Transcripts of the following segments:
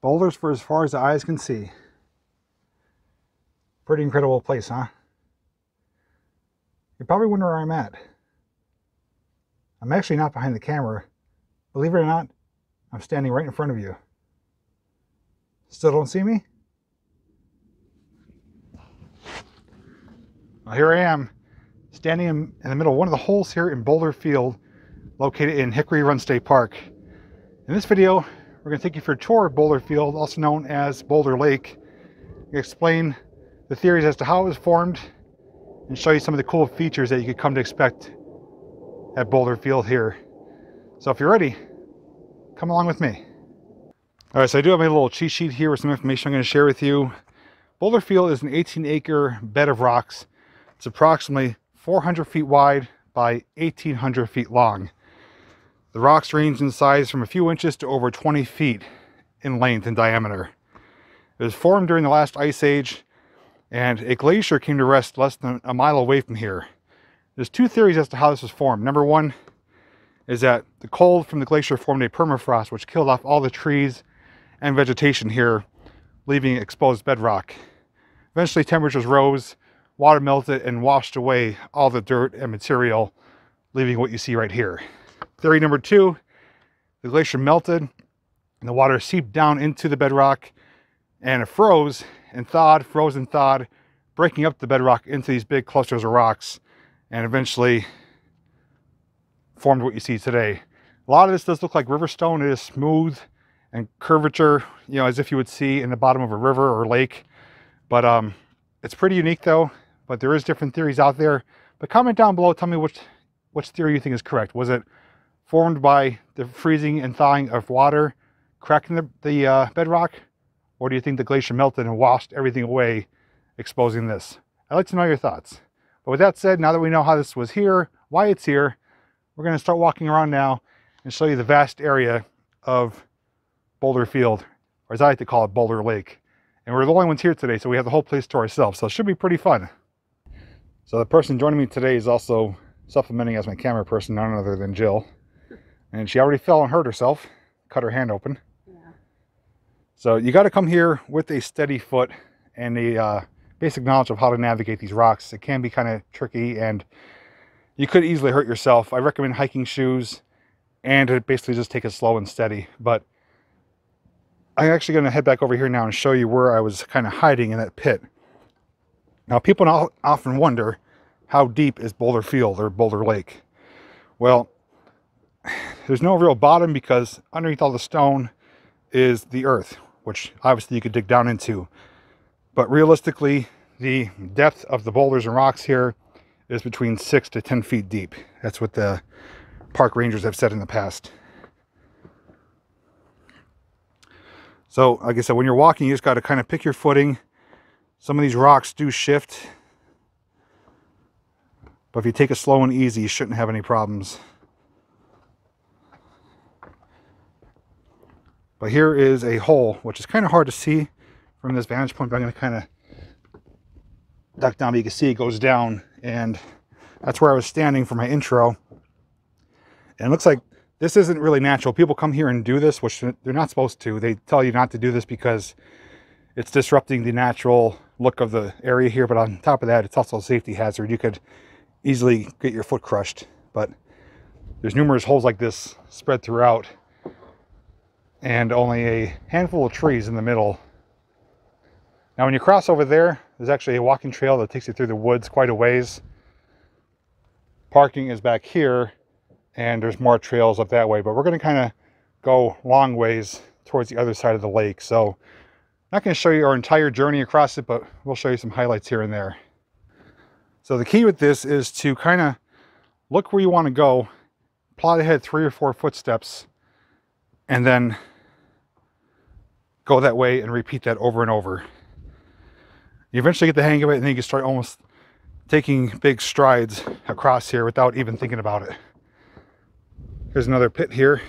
Boulders for as far as the eyes can see. Pretty incredible place, huh? You're probably wondering where I'm at. I'm actually not behind the camera. Believe it or not, I'm standing right in front of you. Still don't see me? Well, here I am, standing in the middle of one of the holes here in Boulder Field, located in Hickory Run State Park. In this video, we're going to take you for a tour of Boulder Field, also known as Boulder Lake. We explain the theories as to how it was formed and show you some of the cool features that you could come to expect at Boulder Field here. So if you're ready, come along with me. All right, so I do have a little cheat sheet here with some information I'm going to share with you. Boulder Field is an 18-acre bed of rocks. It's approximately 400 feet wide by 1,800 feet long. The rocks range in size from a few inches to over 20 feet in length and diameter. It was formed during the last ice age, and a glacier came to rest less than a mile away from here. There's two theories as to how this was formed. Number one is that the cold from the glacier formed a permafrost, which killed off all the trees and vegetation here, leaving exposed bedrock. Eventually temperatures rose, water melted and washed away all the dirt and material, leaving what you see right here. Theory number two, the glacier melted and the water seeped down into the bedrock and it froze and thawed, breaking up the bedrock into these big clusters of rocks and eventually formed what you see today. A lot of this does look like river stone. It is smooth and curvature, you know, as if you would see in the bottom of a river or lake. But it's pretty unique though. But there is different theories out there. But comment down below, tell me which theory you think is correct. Was it formed by the freezing and thawing of water, cracking the bedrock? Or do you think the glacier melted and washed everything away, exposing this? I'd like to know your thoughts. But with that said, now that we know how this was here, why it's here, we're going to start walking around now and show you the vast area of Boulder Field, or as I like to call it, Boulder Lake. And we're the only ones here today, so we have the whole place to ourselves. So it should be pretty fun. So the person joining me today is also supplementing as my camera person, none other than Jill. And she already fell and hurt herself, cut her hand open. Yeah. So you got to come here with a steady foot and a basic knowledge of how to navigate these rocks. It can be kind of tricky and you could easily hurt yourself. I recommend hiking shoes and to basically just take it slow and steady. But I'm actually going to head back over here now and show you where I was kind of hiding in that pit. Now, people often wonder, how deep is Boulder Field or Boulder Lake? Well, there's no real bottom because underneath all the stone is the earth, which obviously you could dig down into. But realistically, the depth of the boulders and rocks here is between 6 to 10 feet deep. That's what the park rangers have said in the past. So, like I said, when you're walking, you just got to kind of pick your footing. Some of these rocks do shift, but if you take it slow and easy, you shouldn't have any problems. But here is a hole, which is kind of hard to see from this vantage point, but I'm going to kind of duck down, but you can see it goes down, and that's where I was standing for my intro. And it looks like this isn't really natural. People come here and do this, which they're not supposed to. They tell you not to do this because it's disrupting the natural look of the area here, but on top of that, it's also a safety hazard. You could easily get your foot crushed, but there's numerous holes like this spread throughout and only a handful of trees in the middle. Now when you cross over there, there's actually a walking trail that takes you through the woods quite a ways. Parking is back here and there's more trails up that way, but we're going to kind of go long ways towards the other side of the lake. So I'm not going to show you our entire journey across it, but we'll show you some highlights here and there. So the key with this is to kind of look where you want to go, plot ahead 3 or 4 footsteps, and then go that way and repeat that over and over. You eventually get the hang of it, and then you can start almost taking big strides across here without even thinking about it. Here's another pit here.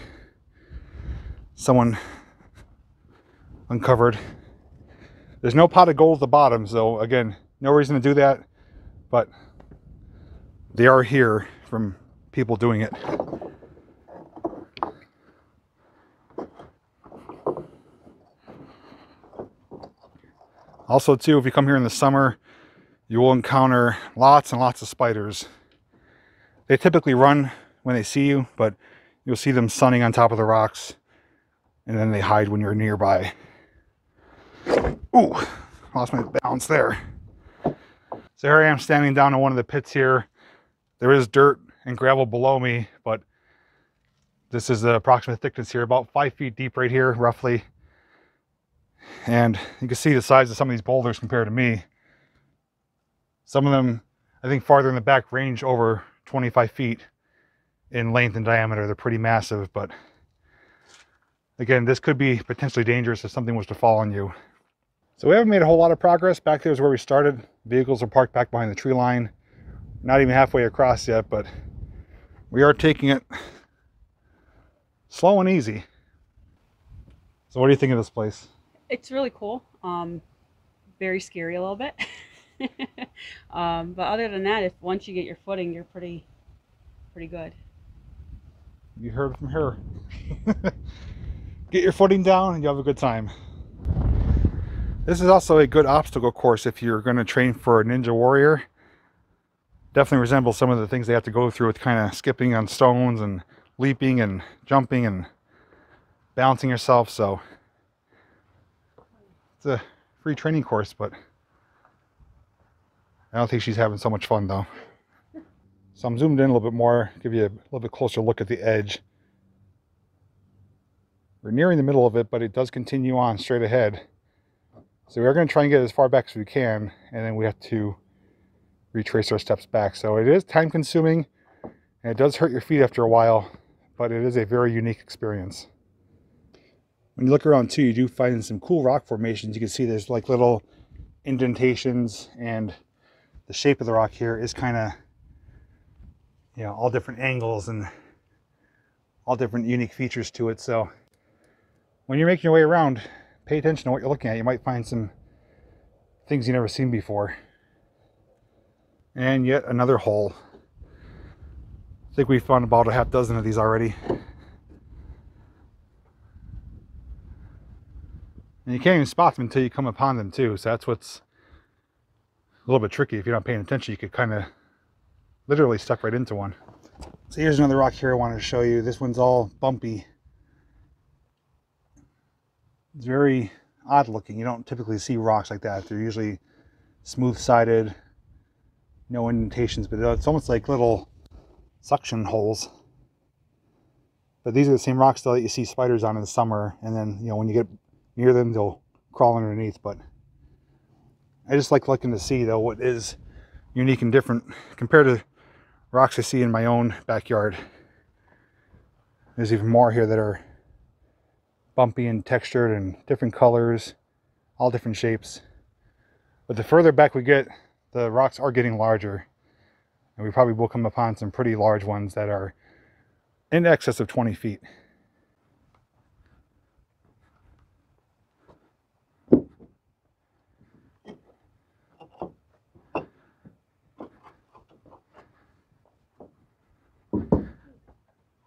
Someone uncovered. There's no pot of gold at the bottom, so again, no reason to do that, but they are here from people doing it. Also too, if you come here in the summer, you will encounter lots and lots of spiders. They typically run when they see you, but you'll see them sunning on top of the rocks, and then they hide when you're nearby. Ooh, lost my balance there. So here I am standing down in one of the pits here. There is dirt and gravel below me, but this is the approximate thickness here, about 5 feet deep right here, roughly. And you can see the size of some of these boulders compared to me. Some of them, I think farther in the back, range over 25 feet in length and diameter. They're pretty massive, but again, this could be potentially dangerous if something was to fall on you. So we haven't made a whole lot of progress. Back there is where we started. Vehicles are parked back behind the tree line. Not even halfway across yet, but we are taking it slow and easy. So what do you think of this place? It's really cool. Very scary a little bit. But other than that, if once you get your footing, you're pretty good. You heard it from her. Get your footing down and you'll have a good time. This is also a good obstacle course if you're going to train for a ninja warrior. Definitely resembles some of the things they have to go through with kind of skipping on stones and leaping and jumping and balancing yourself. So it's a free training course, but I don't think she's having so much fun though. So I'm zoomed in a little bit more, give you a little bit closer look at the edge. We're nearing the middle of it, but it does continue on straight ahead. So we are going to try and get as far back as we can, and then we have to retrace our steps back. So it is time consuming, and it does hurt your feet after a while, but it is a very unique experience. When you look around too, you do find some cool rock formations. You can see there's like little indentations, and the shape of the rock here is kind of, you know, all different angles and all different unique features to it. So when you're making your way around, pay attention to what you're looking at. You might find some things you've never seen before. And yet another hole. I think we found about a half dozen of these already. And you can't even spot them until you come upon them too. So that's what's a little bit tricky. If you're not paying attention, you could kind of literally step right into one. So here's another rock here I wanted to show you. This one's all bumpy. It's very odd looking. You don't typically see rocks like that. They're usually smooth-sided, no indentations, but it's almost like little suction holes. But these are the same rocks though that you see spiders on in the summer, and then, you know, when you get near them, they'll crawl underneath. But I just like looking to see though what is unique and different compared to rocks I see in my own backyard. There's even more here that are bumpy and textured and different colors, all different shapes. But the further back we get, the rocks are getting larger, and we probably will come upon some pretty large ones that are in excess of 20 feet.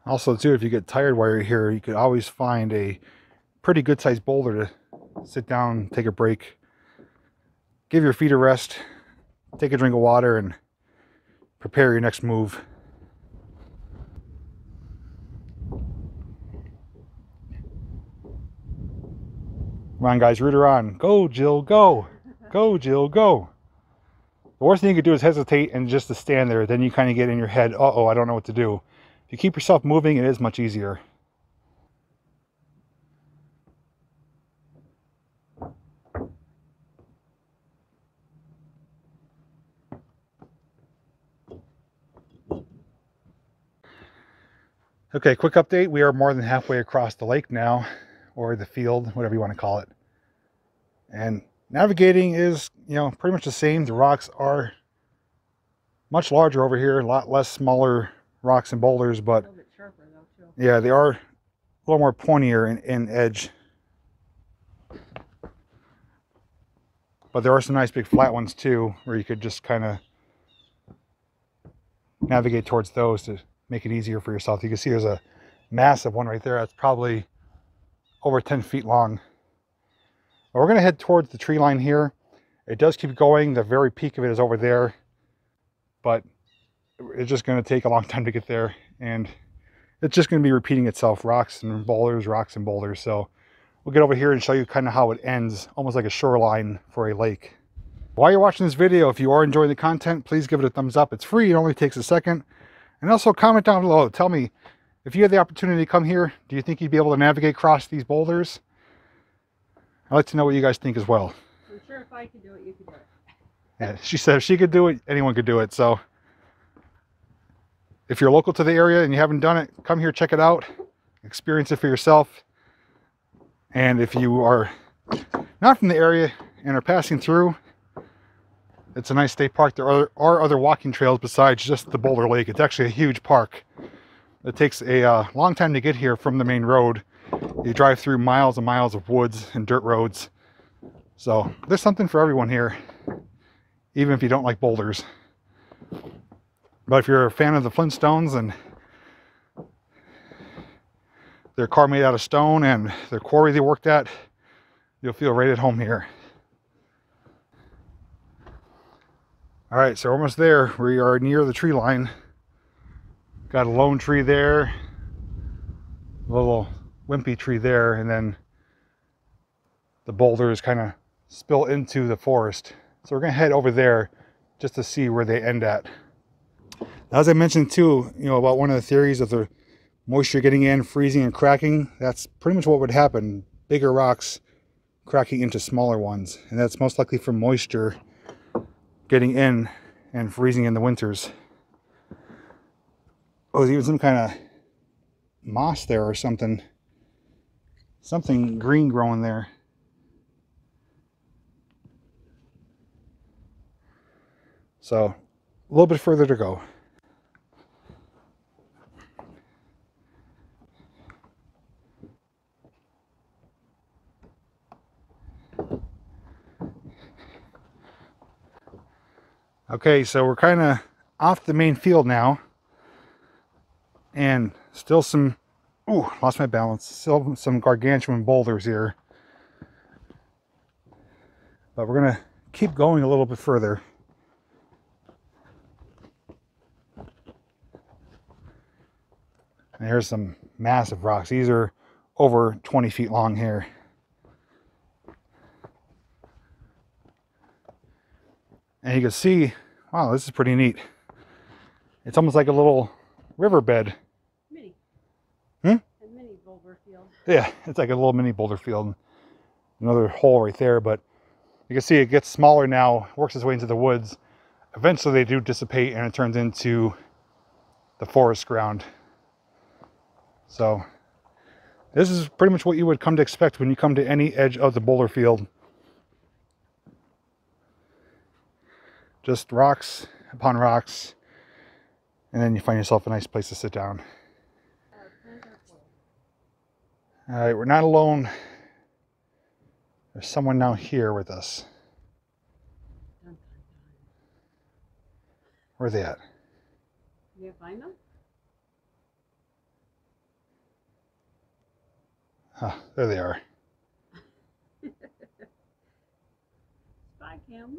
Also too, if you get tired while you're here, you could always find a pretty good sized boulder to sit down, take a break, give your feet a rest, take a drink of water, and prepare your next move. Come on guys, root her on. Go Jill, go! Go Jill, go! The worst thing you could do is hesitate and just to stand there. Then you kind of get in your head, uh-oh, I don't know what to do. If you keep yourself moving, it is much easier. Okay, quick update. We are more than halfway across the lake now, or the field, whatever you want to call it. And navigating is, you know, pretty much the same. The rocks are much larger over here, a lot less smaller rocks and boulders, but a little bit sharper though, too. Yeah, they are a little more pointier in edge. But there are some nice big flat ones too, where you could just kind of navigate towards those to make it easier for yourself. You can see there's a massive one right there that's probably over 10 feet long. But we're going to head towards the tree line here. It does keep going. The very peak of it is over there, but it's just going to take a long time to get there, and it's just going to be repeating itself, rocks and boulders, rocks and boulders. So we'll get over here and show you kind of how it ends, almost like a shoreline for a lake. While you're watching this video, if you are enjoying the content, please give it a thumbs up. It's free, it only takes a second. And also comment down below, tell me, if you had the opportunity to come here, do you think you'd be able to navigate across these boulders? I'd like to know what you guys think as well. I'm sure if I could do it, you could do it. Yeah, she said if she could do it, anyone could do it. So if you're local to the area and you haven't done it, come here, check it out, experience it for yourself. And if you are not from the area and are passing through, it's a nice state park. There are other walking trails besides just the Boulder Lake. It's actually a huge park. It takes a long time to get here from the main road. You drive through miles and miles of woods and dirt roads. So there's something for everyone here, even if you don't like boulders. But if you're a fan of the Flintstones and their car made out of stone and their quarry they worked at, you'll feel right at home here. All right, so we're almost there. We are near the tree line. Got a lone tree there, a little wimpy tree there, and then the boulders kind of spill into the forest. So we're gonna head over there just to see where they end at. As I mentioned too, about one of the theories of the moisture getting in, freezing and cracking, that's pretty much what would happen. Bigger rocks cracking into smaller ones, and that's most likely from moisture getting in and freezing in the winters. Oh, there's even some kind of moss there or something. Something green growing there. So, a little bit further to go. Okay, so we're kind of off the main field now. And still some, ooh, lost my balance. Still some gargantuan boulders here. But we're going to keep going a little bit further. And here's some massive rocks. These are over 20 feet long here. And you can see, wow, this is pretty neat. It's almost like a little riverbed. Mini. Hmm? A mini Boulder Field. Yeah, it's like a little mini Boulder Field. Another hole right there, but you can see it gets smaller now, works its way into the woods. Eventually they do dissipate and it turns into the forest ground. So this is pretty much what you would come to expect when you come to any edge of the Boulder Field. Just rocks upon rocks, and then you find yourself a nice place to sit down. All right, we're not alone. There's someone now here with us. Where are they at? Can you find them? Oh, there they are. Spy cam.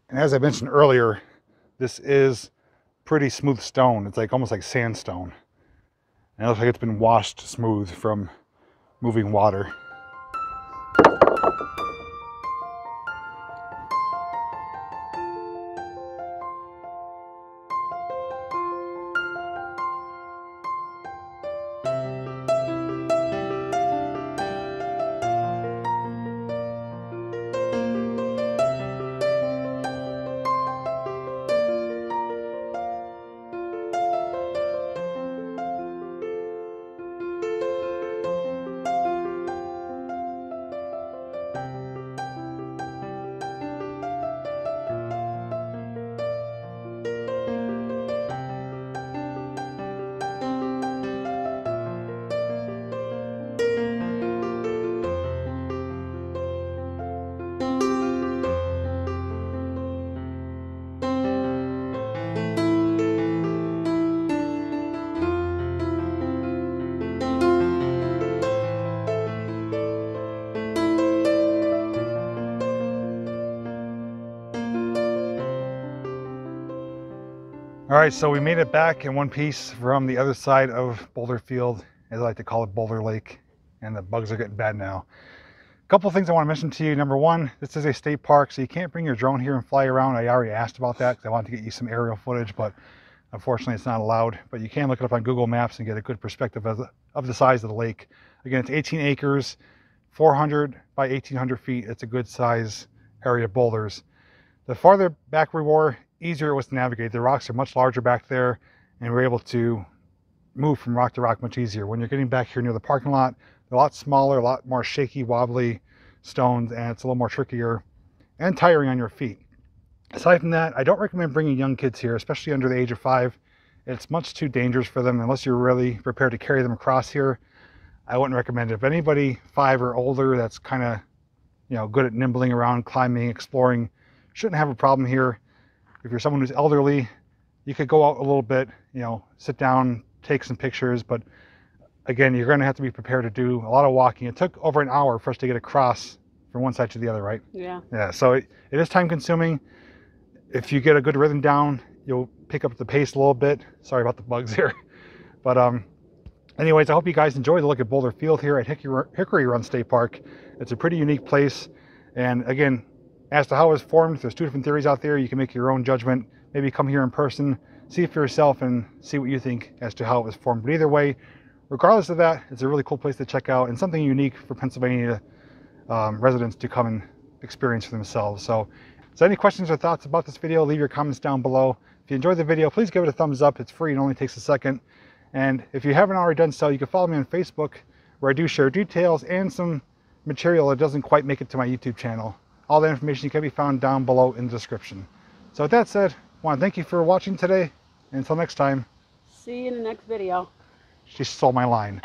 And as I mentioned earlier, this is pretty smooth stone. It's like almost like sandstone. And it looks like it's been washed smooth from moving water. All right, so we made it back in one piece from the other side of Boulder Field, as I like to call it, Boulder Lake, and the bugs are getting bad now. A couple things I want to mention to you. Number one, this is a state park, so you can't bring your drone here and fly around. I already asked about that because I wanted to get you some aerial footage, but unfortunately it's not allowed. But you can look it up on Google Maps and get a good perspective of the size of the lake. Again, it's 18 acres, 400 by 1,800 feet. It's a good size area of boulders. The farther back we were, easier it was to navigate. The rocks are much larger back there, and we're able to move from rock to rock much easier. When you're getting back here near the parking lot, they're a lot smaller, a lot more shaky, wobbly stones, and it's a little more trickier and tiring on your feet. Aside from that, I don't recommend bringing young kids here, especially under the age of 5. It's much too dangerous for them unless you're really prepared to carry them across here. I wouldn't recommend it. If anybody 5 or older that's kind of, good at nimbling around, climbing, exploring, shouldn't have a problem here. If you're someone who's elderly, you could go out a little bit, sit down, take some pictures, but again, you're going to have to be prepared to do a lot of walking. It took over an hour for us to get across from one side to the other, right? Yeah. Yeah, so it is time consuming. If you get a good rhythm down, you'll pick up the pace a little bit. Sorry about the bugs here. But anyways, I hope you guys enjoyed the look at Boulder Field here at Hickory Run State Park. It's a pretty unique place. And again, as to how it was formed, there's 2 different theories out there. You can make your own judgment. Maybe come here in person, see it for yourself, and see what you think as to how it was formed. But either way, regardless of that, it's a really cool place to check out and something unique for Pennsylvania residents to come and experience for themselves. So any questions or thoughts about this video, leave your comments down below. If you enjoyed the video, please give it a thumbs up. It's free and only takes a second. And if you haven't already done so, you can follow me on Facebook, where I do share details and some material that doesn't quite make it to my YouTube channel. All that information can be found down below in the description. So with that said, I want to thank you for watching today. And until next time. See you in the next video. She stole my line.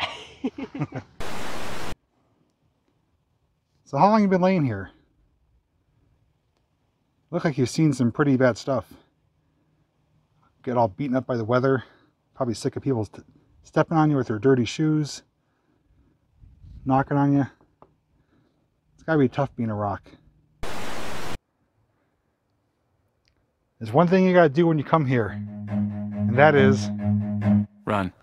So how long have you been laying here? Look like you've seen some pretty bad stuff. Get all beaten up by the weather. Probably sick of people stepping on you with their dirty shoes. Knocking on you. It's gotta be tough being a rock. There's one thing you gotta do when you come here, and that is run.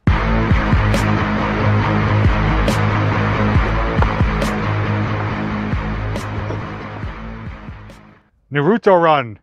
Naruto run.